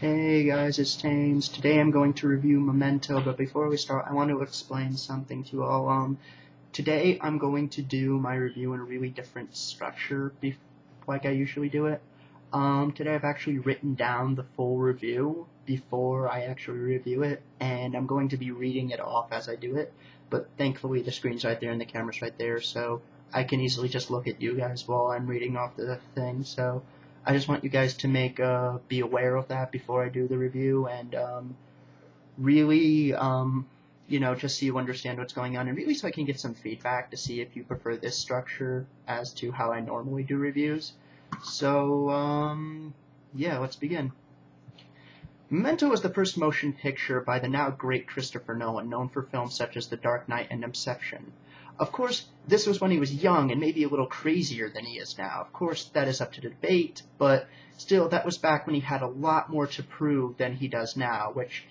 Hey guys, it's James. Today I'm going to review Memento, but before we start, I want to explain something to you all. Today I'm going to do my review in a really different structure, like I usually do it. Today I've actually written down the full review before I actually review it, and I'm going to be reading it off as I do it, but thankfully the screen's right there and the camera's right there, so I can easily just look at you guys while I'm reading off the thing, so I just want you guys to be aware of that before I do the review, and really, just so you understand what's going on, and really so I can get some feedback to see if you prefer this structure as to how I normally do reviews. So, yeah, let's begin. Memento was the first motion picture by the now great Christopher Nolan, known for films such as The Dark Knight and Inception. Of course, this was when he was young and maybe a little crazier than he is now. Of course, that is up to debate, but still, that was back when he had a lot more to prove than he does now, which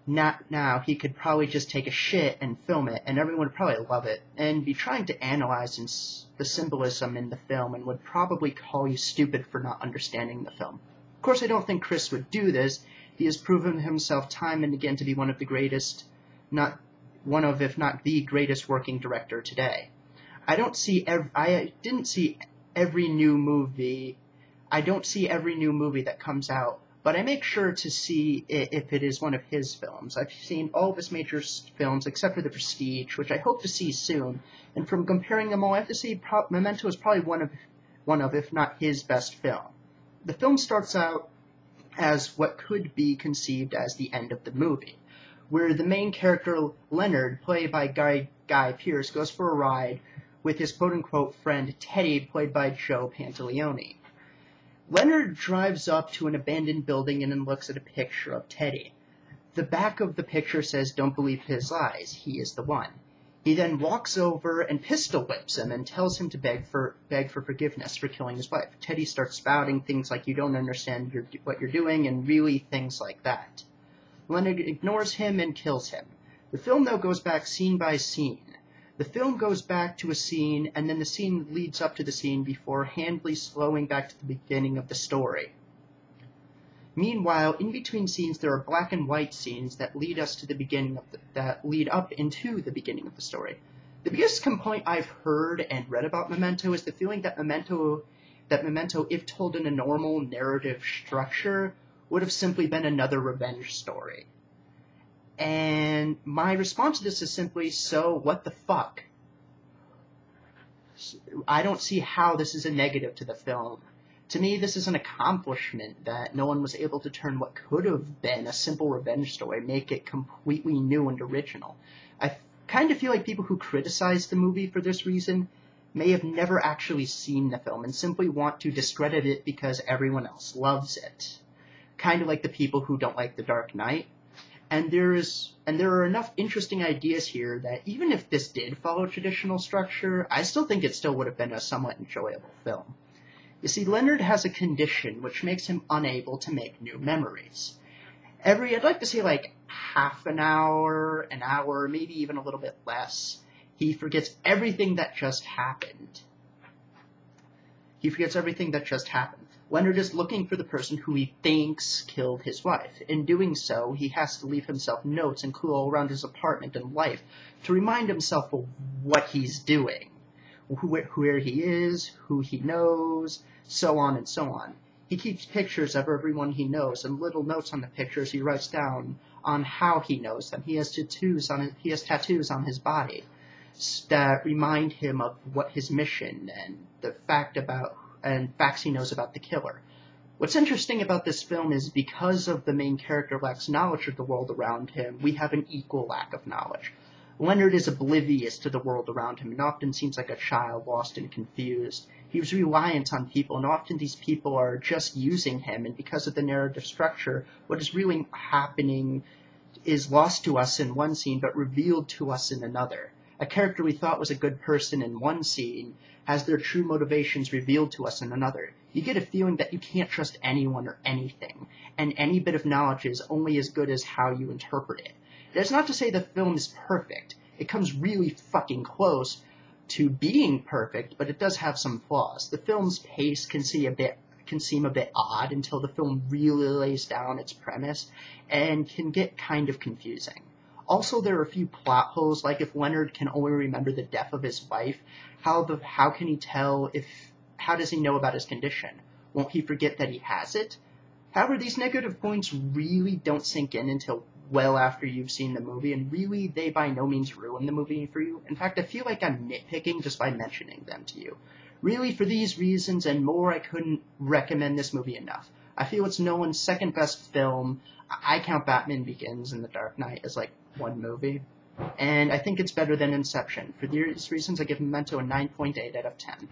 now he could probably just take a shit and film it, and everyone would probably love it, and be trying to analyze the symbolism in the film, and would probably call you stupid for not understanding the film. Of course, I don't think Chris would do this. He has proven himself time and again to be one of the greatest, if not the greatest working director today. I didn't see every new movie. I don't see every new movie that comes out, but I make sure to see it if it is one of his films. I've seen all of his major films except for The Prestige, which I hope to see soon. And from comparing them all, I have to say Memento is probably one of, if not his best film. The film starts out as what could be conceived as the end of the movie, where the main character, Leonard, played by Guy Pearce, goes for a ride with his quote-unquote friend, Teddy, played by Joe Pantoliano. Leonard drives up to an abandoned building and then looks at a picture of Teddy. The back of the picture says, "Don't believe his lies, he is the one." He then walks over and pistol whips him and tells him to beg for forgiveness for killing his wife. Teddy starts spouting things like, "You don't understand what you're doing," and really things like that. Leonard ignores him and kills him. The film, though, goes back scene by scene. The film goes back to a scene, and then the scene leads up to the scene before handily slowing back to the beginning of the story. Meanwhile, in between scenes, there are black and white scenes that lead us to that lead up into the beginning of the story. The biggest complaint I've heard and read about Memento is the feeling that Memento, if told in a normal narrative structure, would have simply been another revenge story. And my response to this is simply, so what the fuck? I don't see how this is a negative to the film. To me, this is an accomplishment that no one was able to turn what could have been a simple revenge story, make it completely new and original. I kind of feel like people who criticize the movie for this reason may have never actually seen the film and simply want to discredit it because everyone else loves it. Kind of like the people who don't like The Dark Knight. And there are enough interesting ideas here that even if this did follow traditional structure, I still think it still would have been a somewhat enjoyable film. You see, Leonard has a condition which makes him unable to make new memories. I'd like to say like half an hour, maybe even a little bit less, he forgets everything that just happened. Leonard is looking for the person who he thinks killed his wife. In doing so, he has to leave himself notes and clues all around his apartment and life to remind himself of what he's doing, where he is, who he knows, so on and so on. He keeps pictures of everyone he knows and little notes on the pictures he writes down on how he knows them. He has tattoos on his body that remind him of what his mission and facts he knows about the killer. What's interesting about this film is because of the main character lacks knowledge of the world around him, we have an equal lack of knowledge. Leonard is oblivious to the world around him and often seems like a child, lost and confused. He was reliant on people, and often these people are just using him, and because of the narrative structure, what is really happening is lost to us in one scene, but revealed to us in another. A character we thought was a good person in one scene has their true motivations revealed to us in another. You get a feeling that you can't trust anyone or anything, and any bit of knowledge is only as good as how you interpret it. That's not to say the film is perfect. It comes really fucking close to being perfect, but it does have some flaws. The film's pace can can seem a bit odd until the film really lays down its premise and can get kind of confusing. Also, there are a few plot holes, like if Leonard can only remember the death of his wife, how can he tell how does he know about his condition? Won't he forget that he has it? However, these negative points really don't sink in until well after you've seen the movie, and really they by no means ruin the movie for you. In fact, I feel like I'm nitpicking just by mentioning them to you. Really, for these reasons and more, I couldn't recommend this movie enough. I feel it's Nolan's second best film. I count Batman Begins and The Dark Knight as like one movie, and I think it's better than Inception. For these reasons, I give Memento a 9.8 out of 10.